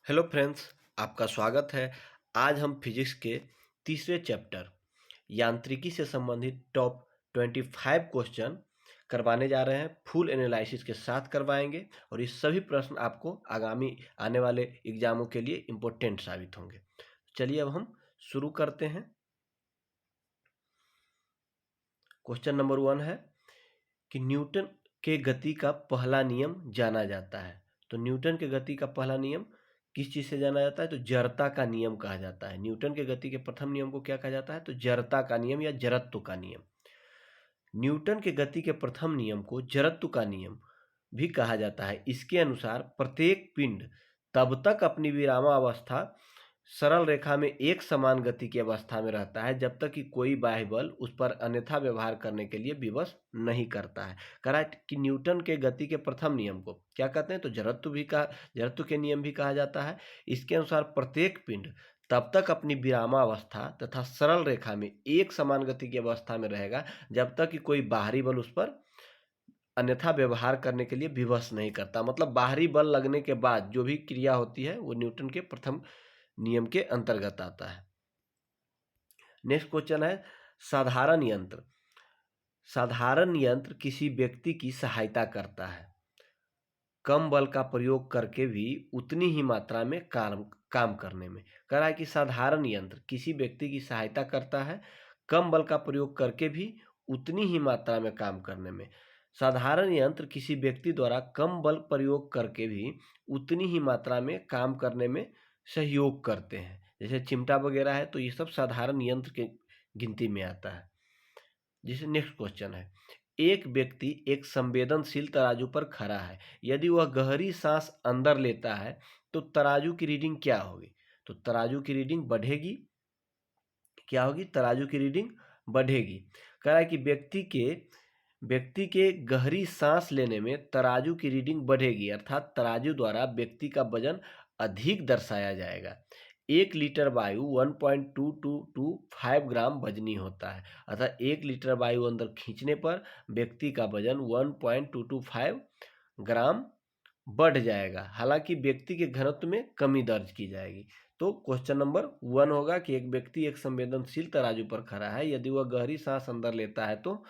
Hello friends, आपका स्वागत है। आज हम फिजिक्स के तीसरे चैप्टर यांत्रिकी से संबंधित टॉप 25 क्वेश्चन करवाने जा रहे हैं। फुल एनालिसिस के साथ करवाएंगे और ये सभी प्रश्न आपको आगामी आने वाले एग्जामों के लिए इम्पोर्टेंट साबित होंगे। चलिए अब हम शुरू करते हैं। क्वेश्चन नंबर 1 है कि न्यूटन के गति का पहला नियम जाना जाता है। तो न्यूटन के गति का पहला नियम किस चीज़ से जाना जाता है? तो जड़ता का नियम कहा जाता है। न्यूटन के गति के प्रथम नियम को क्या कहा जाता है? तो जड़ता का नियम या जड़त्व का नियम। न्यूटन के गति के प्रथम नियम को जड़त्व का नियम भी कहा जाता है। इसके अनुसार प्रत्येक पिंड तब तक अपनी विरामावस्था सरल रेखा में एक समान गति की अवस्था में रहता है जब तक कि कोई बाह्य बल उस पर अन्यथा व्यवहार करने के लिए विवश नहीं करता है। कह रहा है कि न्यूटन के गति के प्रथम नियम को क्या कहते हैं? तो जड़त्व के नियम भी कहा जाता है। इसके अनुसार प्रत्येक पिंड तब तक अपनी विरामावस्था तथा सरल रेखा में एक समान गति की अवस्था में रहेगा जब तक कि कोई बाहरी बल उस पर अन्यथा व्यवहार करने के लिए विवश नहीं करता। मतलब बाहरी बल लगने के बाद जो भी क्रिया होती है वो न्यूटन के प्रथम नियम के अंतर्गत आता है। नेक्स्ट क्वेश्चन है साधारण यंत्र। साधारण यंत्र किसी व्यक्ति की सहायता करता है कम बल का प्रयोग करके भी उतनी ही मात्रा में काम करने में। कह रहा है कि साधारण यंत्र किसी व्यक्ति की सहायता करता है कम बल का प्रयोग करके भी उतनी ही मात्रा में काम करने में। साधारण यंत्र किसी व्यक्ति द्वारा कम बल प्रयोग करके भी उतनी ही मात्रा में काम करने में सहयोग करते हैं। जैसे चिमटा वगैरह है तो ये सब साधारण यंत्र के गिनती में आता है। जैसे नेक्स्ट क्वेश्चन है एक व्यक्ति एक संवेदनशील तराजू पर खड़ा है। यदि वह गहरी सांस अंदर लेता है तो तराजू की रीडिंग क्या होगी? तो तराजू की रीडिंग बढ़ेगी। क्या होगी? तराजू की रीडिंग बढ़ेगी। कह रहा है कि व्यक्ति के गहरी सांस लेने में तराजू की रीडिंग बढ़ेगी अर्थात तराजू द्वारा व्यक्ति का वजन अधिक दर्शाया जाएगा। 1 लीटर वायु 1.2225 ग्राम वजनी होता है अर्थात 1 लीटर वायु अंदर खींचने पर व्यक्ति का वजन 1.225 ग्राम बढ़ जाएगा। हालांकि व्यक्ति के घनत्व में कमी दर्ज की जाएगी। तो क्वेश्चन नंबर 1 होगा कि एक व्यक्ति एक संवेदनशील तराजू पर खड़ा है। यदि वह गहरी सांस अंदर लेता है तो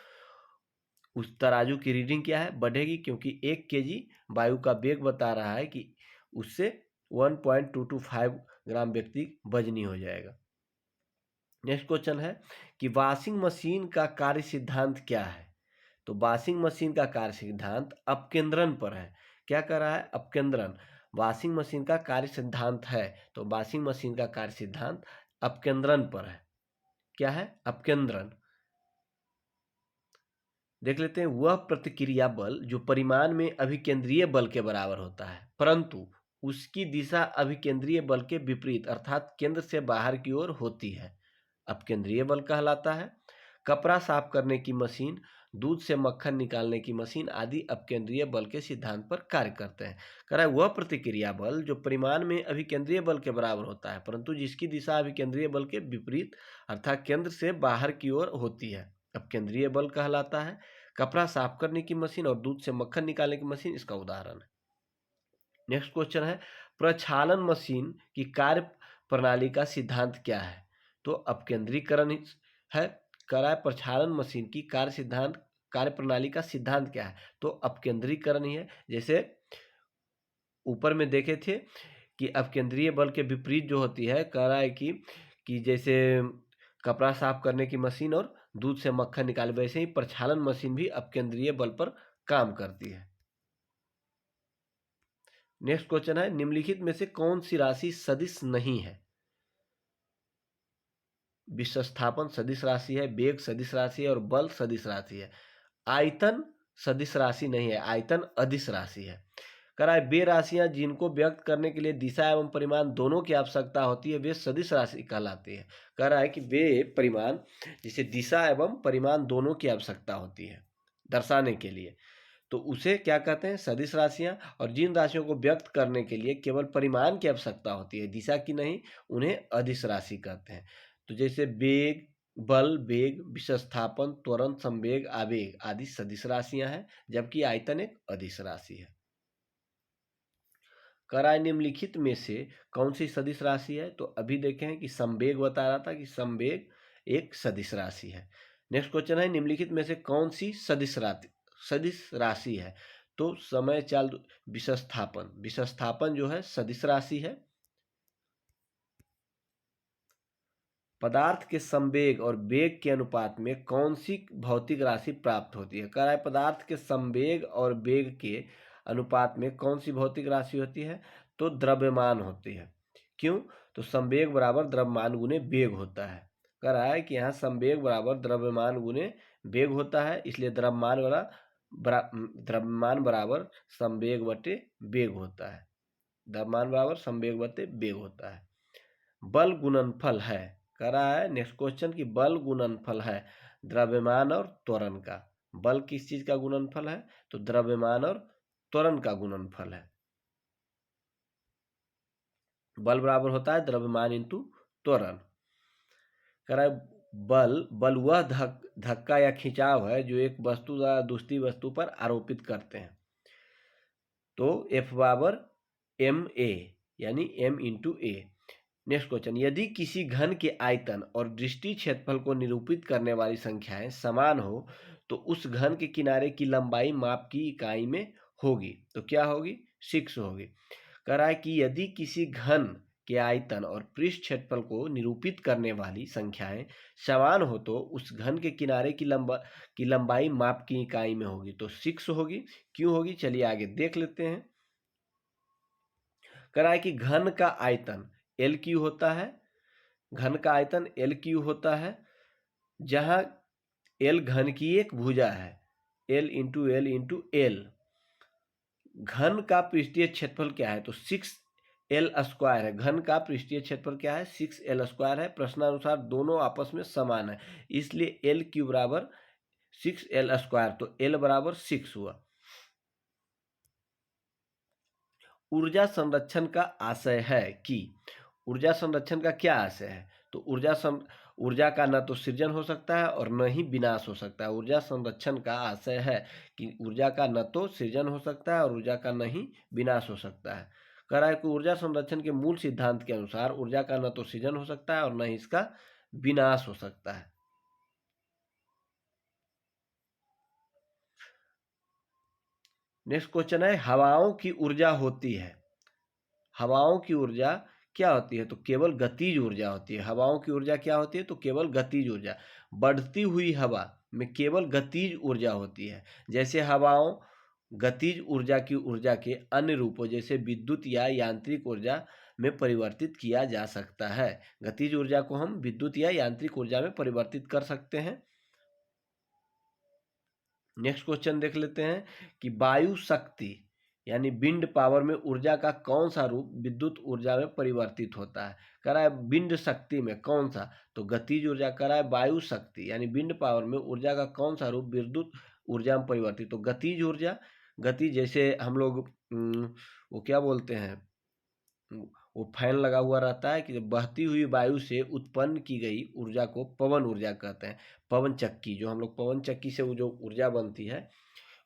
उस तराजू की रीडिंग क्या है? बढ़ेगी, क्योंकि 1 kg वायु का वेग बता रहा है कि उससे 1.225 ग्राम व्यक्ति वजनी हो जाएगा। नेक्स्ट क्वेश्चन है कि वॉशिंग मशीन का कार्य सिद्धांत क्या है? तो वॉशिंग मशीन का कार्य सिद्धांत अपकेंद्रन पर है। क्या कर रहा है? अपकेंद्रन। वॉशिंग मशीन का कार्य सिद्धांत है तो वॉशिंग मशीन का कार्य सिद्धांत अपकेंद्रन पर है। क्या है? अपकेंद्रन। देख लेते हैं वह प्रतिक्रिया बल जो परिमाण में अभिकेंद्रीय बल के बराबर होता है परंतु उसकी दिशा अभिकेंद्रीय बल के विपरीत अर्थात केंद्र से बाहर की ओर होती है, अपकेंद्रीय बल कहलाता है। कपड़ा साफ करने की मशीन, दूध से मक्खन निकालने की मशीन आदि अपकेंद्रीय बल के सिद्धांत पर कार्य करते हैं। कह रहा है वह प्रतिक्रिया बल जो परिमाण में अभिकेंद्रीय बल के बराबर होता है परंतु जिसकी दिशा अभिकेंद्रीय बल के विपरीत अर्थात केंद्र से बाहर की ओर होती है, अपकेंद्रीय बल कहलाता है। कपड़ा साफ करने की मशीन और दूध से मक्खन निकालने की मशीन इसका उदाहरण है। नेक्स्ट क्वेश्चन है प्रक्षालन मशीन की कार्य प्रणाली का सिद्धांत क्या है? तो अपकेंद्रीकरण है। कह रहा है प्रक्षालन मशीन की कार्य प्रणाली का सिद्धांत क्या है? तो अपकेंद्रीकरण ही है। जैसे ऊपर में देखे थे कि अपकेंद्रीय बल के विपरीत जो होती है, कह रहा है कि जैसे कपड़ा साफ करने की मशीन और दूध से मक्खन निकाले, वैसे ही प्रक्षालन मशीन भी अपकेंद्रीय बल पर काम करती है। नेक्स्ट क्वेश्चन है निम्नलिखित में से कौन सी राशि सदिश नहीं है? विस्थापन सदिश राशि है, वेग सदिश राशि है और बल सदिश राशि है। आयतन सदिश राशि नहीं है, आयतन अदिश राशि है। कह रहा है वे राशियां जिनको व्यक्त करने के लिए दिशा एवं परिमाण दोनों की आवश्यकता होती है वे सदिश राशि कहलाती है। कह रहा है कि वे परिमाण जिसे दिशा एवं परिमाण दोनों की आवश्यकता होती है दर्शाने के लिए, तो उसे क्या कहते हैं? सदिश राशियां। और जिन राशियों को व्यक्त करने के लिए केवल परिमाण की आवश्यकता होती है दिशा की नहीं, उन्हें अदिश राशि कहते हैं। तो जैसे वेग, बल, वेग, विस्थापन, त्वरण, संवेग, आवेग आदि सदिश राशियां हैं जबकि आयतन एक अदिश राशि है। कराए निम्नलिखित में से कौन सी सदिश राशि है? तो अभी देखे हैं कि संवेग बता रहा था कि संवेग एक सदिश राशि है। नेक्स्ट क्वेश्चन है निम्नलिखित में से कौन सी सदिश राशि है? तो समय चाल विस्थापन जो है सदिश राशि है। पदार्थ के संवेग और वेग के अनुपात में कौन सी भौतिक राशि प्राप्त होती है? कह रहा है पदार्थ के संवेग और वेग के अनुपात में कौन सी भौतिक राशि होती है? तो द्रव्यमान होती है। क्यों? तो संवेग बराबर द्रव्यमान गुने वेग होता है। कह रहा है कि यहाँ संवेग बराबर द्रव्यमान गुने वेग होता है, इसलिए द्रव्यमान बराबर संवेग बटे वेग होता है। द्रव्यमान बराबर संवेग बटे वेग होता है। बल गुणनफल है, कह रहा है नेक्स्ट क्वेश्चन की बल गुणनफल है द्रव्यमान और त्वरण का। बल किस चीज का गुणनफल है? तो द्रव्यमान और त्वरण का गुणनफल है। बल बराबर होता है द्रव्यमान इंटू त्वरण। कह रहा है बल वह धक्का या खिंचाव है जो एक वस्तु द्वारा दूसरी वस्तु पर आरोपित करते हैं। तो F बराबर एम ए यानी m इंटू ए। नेक्स्ट क्वेश्चन, यदि किसी घन के आयतन और दृष्टि क्षेत्रफल को निरूपित करने वाली संख्याएं समान हो तो उस घन के किनारे की लंबाई माप की इकाई में होगी। तो क्या होगी? 6 होगी। कह रहा है कि यदि किसी घन के आयतन और पृष्ठ क्षेत्रफल को निरूपित करने वाली संख्याएं समान हो तो उस घन के किनारे की लंबाई माप की इकाई में होगी। तो 6 होगी। क्यों होगी? चलिए आगे देख लेते हैं। कह रहा है कि घन का आयतन एल क्यू होता है। घन का आयतन एल क्यू होता है, जहां एल घन की एक भुजा है। L into L into L. घन का पृष्ठीय क्षेत्रफल क्या है? तो 6L स्क्वायर है। घन का पृष्ठीय क्षेत्रफल क्या है? 6L स्क्वायर है। प्रश्नानुसार दोनों आपस में समान है, इसलिए एल क्यू बराबर 6L स्क्वायर। तो एल बराबर 6 हुआ। ऊर्जा संरक्षण का आशय है कि ऊर्जा संरक्षण का क्या आशय है? तो ऊर्जा का न तो सृजन हो सकता है और न ही विनाश हो सकता है। ऊर्जा संरक्षण का आशय है कि ऊर्जा का न तो सृजन हो सकता है और ऊर्जा का न ही विनाश हो सकता है। कह रहा है कि ऊर्जा संरक्षण के मूल सिद्धांत के अनुसार ऊर्जा का न तो सृजन हो सकता है और न ही इसका विनाश हो सकता है। नेक्स्ट क्वेश्चन है हवाओं की ऊर्जा होती है। हवाओं की ऊर्जा क्या होती है? तो केवल गतिज ऊर्जा होती है। हवाओं की ऊर्जा क्या होती है? तो केवल गतिज ऊर्जा। बढ़ती हुई हवा में केवल गतिज ऊर्जा होती है। जैसे हवाओं गतिज ऊर्जा के अन्य रूपों जैसे विद्युत या यांत्रिक ऊर्जा में परिवर्तित किया जा सकता है। गतिज ऊर्जा को हम विद्युत या यांत्रिक ऊर्जा में परिवर्तित कर सकते हैं। नेक्स्ट क्वेश्चन देख लेते हैं कि वायु शक्ति यानी विंड पावर में ऊर्जा का कौन सा रूप विद्युत ऊर्जा में परिवर्तित होता है? कह रहा है विंड शक्ति में कौन सा? तो गतिज ऊर्जा। कह रहा है वायु शक्ति यानी विंड पावर में ऊर्जा का कौन सा रूप विद्युत ऊर्जा में परिवर्तित? तो गतिज ऊर्जा। गति जैसे हम लोग वो क्या बोलते हैं, वो फैन लगा हुआ रहता है कि जब बहती हुई वायु से उत्पन्न की गई ऊर्जा को पवन ऊर्जा कहते हैं। पवन चक्की, जो हम लोग पवन चक्की से वो जो ऊर्जा बनती है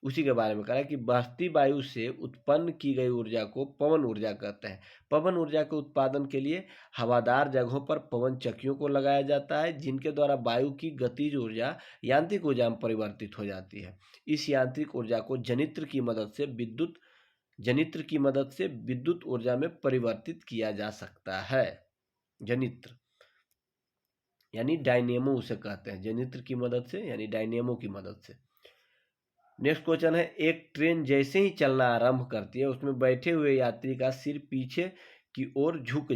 उसी के बारे में कह रहा है कि बहती वायु से उत्पन्न की गई ऊर्जा को पवन ऊर्जा कहते हैं। पवन ऊर्जा के उत्पादन के लिए हवादार जगहों पर पवन चक्कियों को लगाया जाता है, जिनके द्वारा वायु की गतिज ऊर्जा यांत्रिक ऊर्जा में परिवर्तित हो जाती है। इस यांत्रिक ऊर्जा को जनित्र की मदद से विद्युत ऊर्जा में परिवर्तित किया जा सकता है। जनित्र यानी डायनेमो उसे कहते हैं। जनित्र की मदद से यानी डायनेमो की मदद से। नेक्स्ट क्वेश्चन है एक ट्रेन जैसे ही चलना आरंभ करती है उसमें बैठे हुए यात्री का सिर पीछे की ओर झुक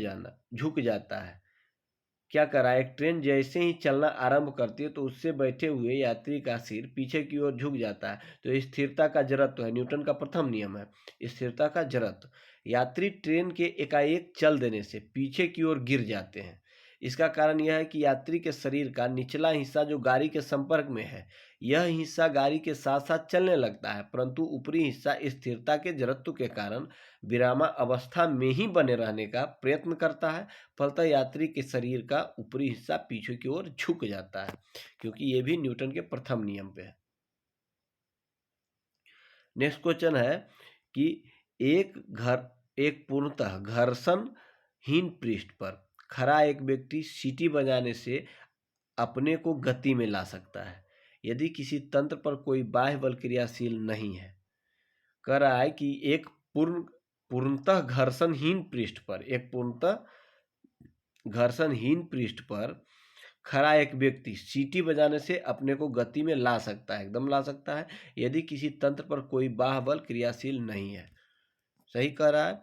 जाता है। क्या कर रहा है? एक ट्रेन जैसे ही चलना आरंभ करती है तो उससे बैठे हुए यात्री का सिर पीछे की ओर झुक जाता है। तो स्थिरता का जड़त्व है, न्यूटन का प्रथम नियम है स्थिरता का जड़त्व। यात्री ट्रेन के एकाएक चल देने से पीछे की ओर गिर जाते हैं। इसका कारण यह है कि यात्री के शरीर का निचला हिस्सा जो गाड़ी के संपर्क में है, यह हिस्सा गाड़ी के साथ साथ चलने लगता है, परंतु ऊपरी हिस्सा स्थिरता के जड़त्व के कारण विरामावस्था में ही बने रहने का प्रयत्न करता है। फलतः यात्री के शरीर का ऊपरी हिस्सा पीछे की ओर झुक जाता है, क्योंकि ये भी न्यूटन के प्रथम नियम पे है। नेक्स्ट क्वेश्चन है कि एक घर एक पूर्णतः घर्षणहीन पृष्ठ पर खड़ा एक व्यक्ति सीटी बजाने से अपने को गति में ला सकता है यदि किसी तंत्र पर कोई बाह्य बल क्रियाशील नहीं है। कह रहा है कि एक पूर्णतः घर्षणहीन पृष्ठ पर खड़ा एक व्यक्ति सीटी बजाने से अपने को गति में ला सकता है, एकदम ला सकता है यदि किसी तंत्र पर कोई बाह्य बल क्रियाशील नहीं है। सही कह रहा है।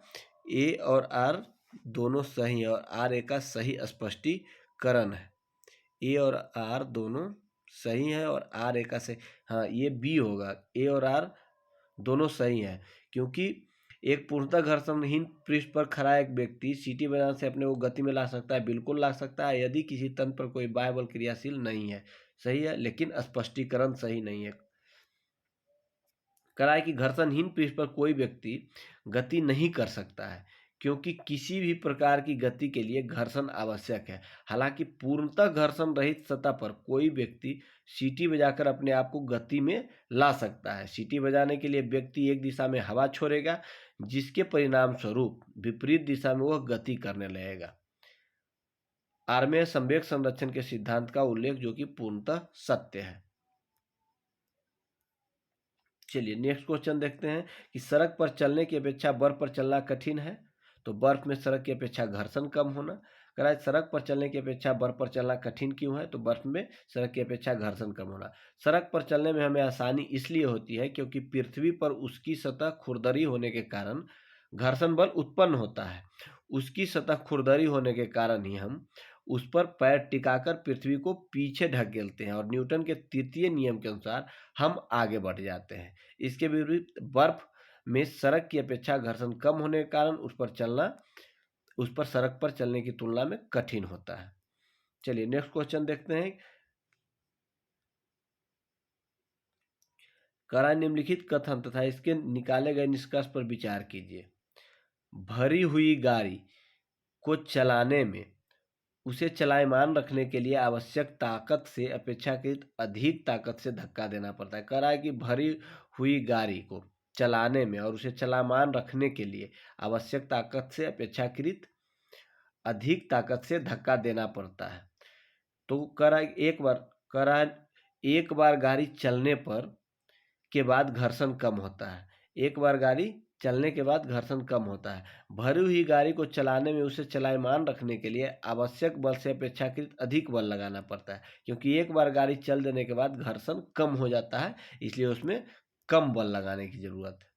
ए और आर दोनों सही है और आर ए का सही स्पष्टीकरण है। ए और आर दोनों सही है और आर ए का सही, हाँ ये बी होगा। ए और आर दोनों सही है क्योंकि एक पूर्णतः घर्षणहीन पृष्ठ पर खड़ा एक व्यक्ति सीटी बजाने से अपने को गति में ला सकता है, बिल्कुल ला सकता है यदि किसी तंत्र पर कोई बाह्य बल क्रियाशील नहीं है। सही है, लेकिन स्पष्टीकरण सही नहीं है। करा है कि घर्षणहीन पृष्ठ पर कोई व्यक्ति गति नहीं कर सकता है क्योंकि किसी भी प्रकार की गति के लिए घर्षण आवश्यक है। हालांकि पूर्णतः घर्षण रहित सतह पर कोई व्यक्ति सीटी बजाकर अपने आप को गति में ला सकता है। सीटी बजाने के लिए व्यक्ति एक दिशा में हवा छोड़ेगा जिसके परिणाम स्वरूप विपरीत दिशा में वह गति करने लगेगा। आर्मेय संवेग संरक्षण के सिद्धांत का उल्लेख जो कि पूर्णतः सत्य है। चलिए नेक्स्ट क्वेश्चन देखते हैं कि सड़क पर चलने की अपेक्षा बर्फ पर चलना कठिन है तो बर्फ में सड़क की अपेक्षा घर्षण कम होना। कह रहा है सड़क पर चलने की अपेक्षा बर्फ पर चलना कठिन क्यों है तो बर्फ में सड़क की अपेक्षा घर्षण कम होना। सड़क पर चलने में हमें आसानी इसलिए होती है क्योंकि पृथ्वी पर उसकी सतह खुरदरी होने के कारण घर्षण बल उत्पन्न होता है। उसकी सतह खुरदरी होने के कारण ही हम उस पर पैर टिकाकर पृथ्वी को पीछे ढकेलते हैं और न्यूटन के तृतीय नियम के अनुसार हम आगे बढ़ जाते हैं। इसके विपरीत बर्फ में सड़क की अपेक्षा घर्षण कम होने के कारण उस पर सड़क पर चलने की तुलना में कठिन होता है। चलिए नेक्स्ट क्वेश्चन देखते हैं। करा निम्नलिखित कथन तथा इसके निकाले गए निष्कर्ष पर विचार कीजिए। भरी हुई गाड़ी को चलाने में उसे चलायमान रखने के लिए आवश्यक ताकत से अपेक्षाकृत अधिक ताकत से धक्का देना पड़ता है। कह रहा है कि भरी हुई गाड़ी को चलाने में और उसे चलायमान रखने के लिए आवश्यक ताकत से अपेक्षाकृत अधिक ताकत से धक्का देना पड़ता है। तो कह रहा है एक बार गाड़ी चलने पर के बाद घर्षण कम होता है। एक बार गाड़ी चलने के बाद घर्षण कम होता है। भरी हुई गाड़ी को चलाने में उसे चलायमान रखने के लिए आवश्यक बल से अपेक्षाकृत अधिक बल लगाना पड़ता है क्योंकि एक बार गाड़ी चल देने के बाद घर्षण कम हो जाता है, इसलिए उसमें कम बल लगाने की जरूरत है।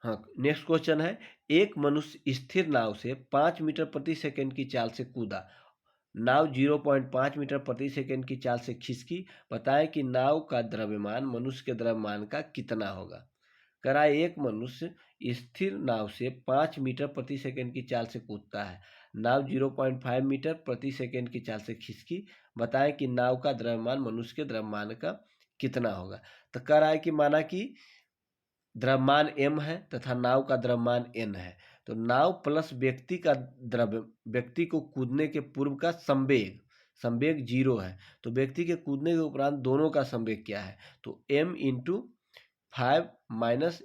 हाँ नेक्स्ट क्वेश्चन है, एक मनुष्य स्थिर नाव से 5 मीटर प्रति सेकंड की चाल से कूदा। नाव 0.5 मीटर प्रति सेकंड की चाल से खिसकी। बताएं कि नाव का द्रव्यमान मनुष्य के द्रव्यमान का कितना होगा। कराए एक मनुष्य स्थिर नाव से 5 मीटर प्रति सेकंड की चाल से कूदता है। नाव 0.5 मीटर प्रति सेकंड की चाल से खिसकी। बताएं कि नाव का द्रव्यमान मनुष्य के द्रव्यमान का कितना होगा। तो कह रहा है कि माना कि द्रव्यमान m है तथा नाव का द्रव्यमान n है तो नाव प्लस व्यक्ति को कूदने के पूर्व का संवेग 0 है तो व्यक्ति के कूदने के उपरांत दोनों का संवेग क्या है तो m into 5 minus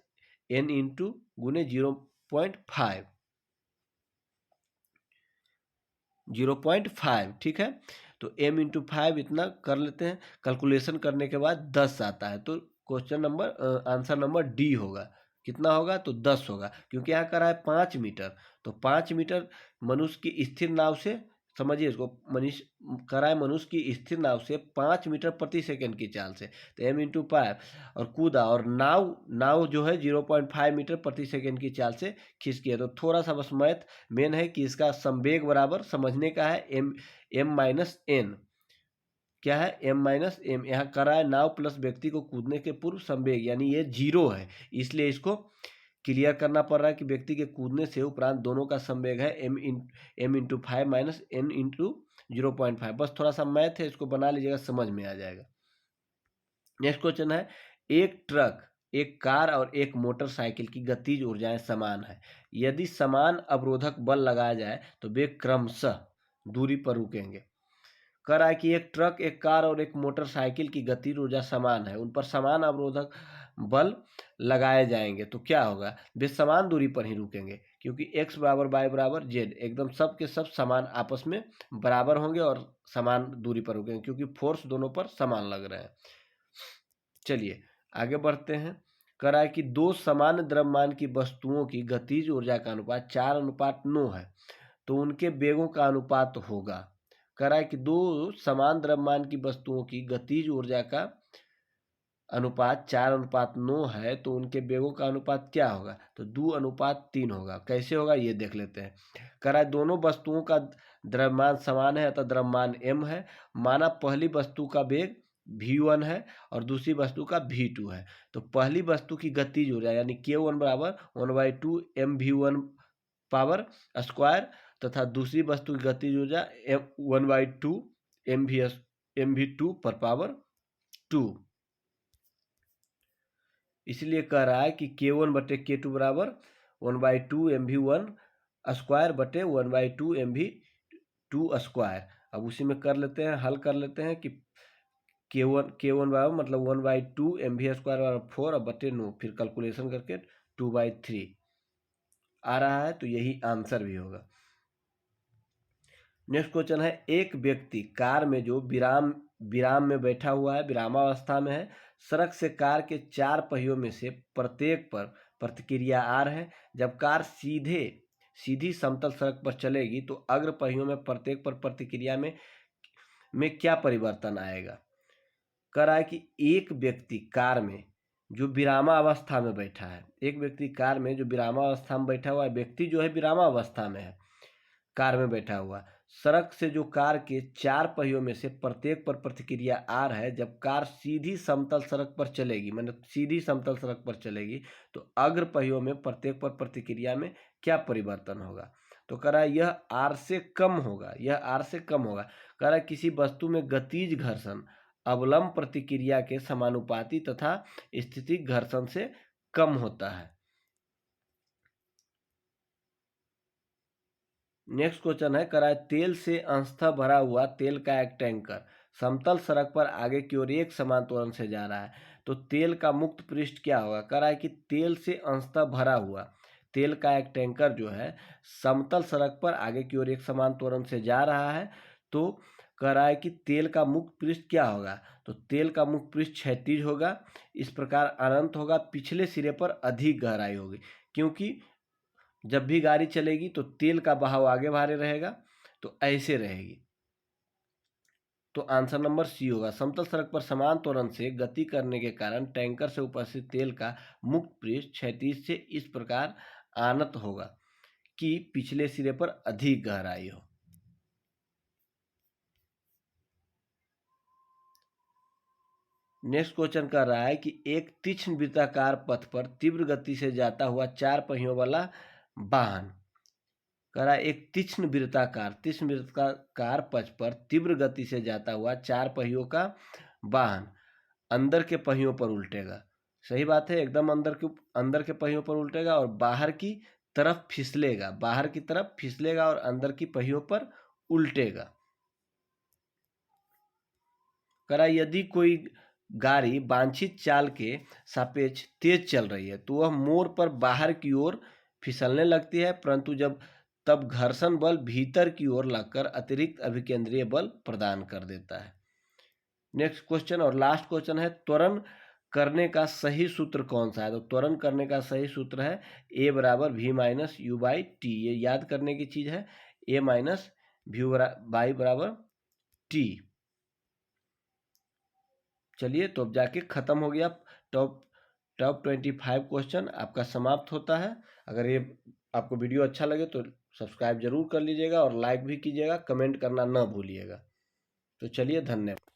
n into गुने 0.5 ठीक है। तो m इंटू 5 इतना कर लेते हैं, कैलकुलेशन करने के बाद 10 आता है तो आंसर नंबर डी होगा। कितना होगा तो 10 होगा क्योंकि यहाँ करा है 5 मीटर तो 5 मीटर मनुष्य की स्थिर नाव से, समझिए इसको, करा है मनुष्य की स्थिर नाव से 5 मीटर प्रति सेकंड की चाल से तो m इंटू 5 और कूदा और नाव जो है 0.5 मीटर प्रति सेकंड की चाल से खिसकी है। तो थोड़ा सा बस मैथ मेन है कि इसका संवेग बराबर समझने का है m माइनस n। क्या है m माइनस m। यहाँ करा है नाव प्लस व्यक्ति को कूदने के पूर्व संवेग यानी ये 0 है, इसलिए इसको क्लियर करना पड़ रहा है कि व्यक्ति के कूदने से उपरांत दोनों का संवेग है m into 5 minus n into 0.5। बस थोड़ा सा मैथ है, इसको बना लीजिएगा, समझ में आ जाएगा। नेक्स्ट क्वेश्चन है, एक ट्रक, एक कार और एक मोटरसाइकिल की गतिज ऊर्जाएं समान है। यदि समान अवरोधक बल लगाया जाए तो वे क्रमशः दूरी पर रुकेंगे। कह रहा है कि एक ट्रक, एक कार और एक मोटरसाइकिल की गतिज ऊर्जा समान है, उन पर समान अवरोधक बल लगाए जाएंगे तो क्या होगा, वे समान दूरी पर ही रुकेंगे, क्योंकि x बराबर y बराबर z, एकदम सब के सब समान आपस में बराबर होंगे और समान दूरी पर रुकेंगे, क्योंकि फोर्स दोनों पर समान लग रहे हैं। चलिए आगे बढ़ते हैं। कह रहा है कि दो समान द्रव्यमान की वस्तुओं की गतिज ऊर्जा का अनुपात 4:9 है, तो उनके वेगों का अनुपात होगा। कह रहा है कि दो समान द्रव्यमान की वस्तुओं की गतिज ऊर्जा का अनुपात 4:9 है, तो उनके वेगों का अनुपात क्या होगा, तो 2:3 होगा। कैसे होगा ये देख लेते हैं। कह रहा है दोनों वस्तुओं का द्रव्यमान समान है, अतः द्रव्यमान m है। माना पहली वस्तु का वेग v1 है और दूसरी वस्तु का v2 है, तो पहली वस्तु की गतिज ऊर्जा यानी k1 बराबर 1/2 mv1 पावर स्क्वायर तथा दूसरी वस्तु की गतिज ऊर्जा 1/2 mv2 पर पावर 2। इसलिए कह रहा है कि k1/k2 बराबर 1/2 mv1 स्क्वायर बटे 1/2 mv2 स्क्वायर। अब उसी में कर लेते हैं, हल कर लेते हैं कि k1 बराबर मतलब 1/2 mv स्क्वायर बराबर 4 अब बटे 9, फिर कैलकुलेशन करके 2/3 आ रहा है, तो यही आंसर भी होगा। नेक्स्ट क्वेश्चन है, एक व्यक्ति कार में जो विराम में बैठा हुआ है, विरामावस्था में है, सड़क से कार के 4 पहियों में से प्रत्येक पर प्रतिक्रिया आर है। जब कार सीधी समतल सड़क पर चलेगी तो अग्र पहियों में प्रत्येक पर प्रतिक्रिया में क्या परिवर्तन आएगा। कह रहा है कि एक व्यक्ति कार में जो विरामावस्था में बैठा है, एक व्यक्ति कार में जो विरामावस्था में बैठा हुआ है, व्यक्ति जो है विरामावस्था में है, कार में बैठा हुआ, सड़क से जो कार के 4 पहियों में से प्रत्येक पर प्रतिक्रिया आर है। जब कार सीधी समतल सड़क पर चलेगी, मतलब सीधी समतल सड़क पर चलेगी, तो अग्र पहियों में प्रत्येक पर प्रतिक्रिया में क्या परिवर्तन होगा। तो कह रहा है यह आर से कम होगा, यह आर से कम होगा। कह रहा है किसी वस्तु में गतिज घर्षण अवलंब प्रतिक्रिया के समानुपाती तथा स्थितिक घर्षण से कम होता है। नेक्स्ट क्वेश्चन है, कह रहा है तेल से अंशतः भरा हुआ तेल का एक टैंकर समतल सड़क पर आगे की ओर एक समान त्वरण से जा रहा है, तो तेल का मुक्त पृष्ठ क्या होगा। कह रहा है कि तेल से अंशतः भरा हुआ तेल का एक टैंकर जो है समतल सड़क पर आगे की ओर एक समान त्वरण से जा रहा है, तो कह रहा है कि तेल का मुक्त पृष्ठ क्या होगा, तो तेल का मुक्त पृष्ठ क्षैतिज होगा, इस प्रकार अनंत होगा, पिछले सिरे पर अधिक गहराई होगी, क्योंकि जब भी गाड़ी चलेगी तो तेल का बहाव आगे भारे रहेगा, तो ऐसे रहेगी। तो आंसर नंबर सी होगा। समतल सड़क पर समान त्वरण से गति करने के कारण टैंकर से उपस्थित तेल का मुक्त पृष्ठ क्षैतिज से इस प्रकार आनत होगा कि पिछले सिरे पर अधिक गहराई हो। नेक्स्ट क्वेश्चन कर रहा है कि एक तीक्ष्ण वृत्ताकार पथ पर तीव्र गति से जाता हुआ 4 पहियों वाला वाहन, कह रहा है एक तीक्ष्ण वृत्ताकार पथ पर तीव्र गति से जाता हुआ 4 पहियों का वाहन अंदर के पहियों पर उल्टेगा। सही बात है, एकदम अंदर के पहियों पर उल्टेगा और बाहर की तरफ फिसलेगा और अंदर की पहियों पर उल्टेगा। कह रहा है यदि कोई गाड़ी वांछित चाल के सापेक्ष तेज चल रही है तो वह मोड़ पर बाहर की ओर फिसलने लगती है, परंतु तब घर्षण बल भीतर की ओर लगकर अतिरिक्त अभिकेंद्रीय बल प्रदान कर देता है। नेक्स्ट क्वेश्चन और लास्ट क्वेश्चन है, त्वरण करने का सही सूत्र कौन सा है। तो त्वरण करने का सही सूत्र है a बराबर v minus you by T. ये याद करने की चीज है, a माइनस वी बाई बराबर टी। चलिए तो अब जाके ख़त्म हो गया टॉप 25 क्वेश्चन आपका समाप्त होता है। अगर ये आपको वीडियो अच्छा लगे तो सब्सक्राइब जरूर कर लीजिएगा और लाइक भी कीजिएगा, कमेंट करना ना भूलिएगा। तो चलिए, धन्यवाद।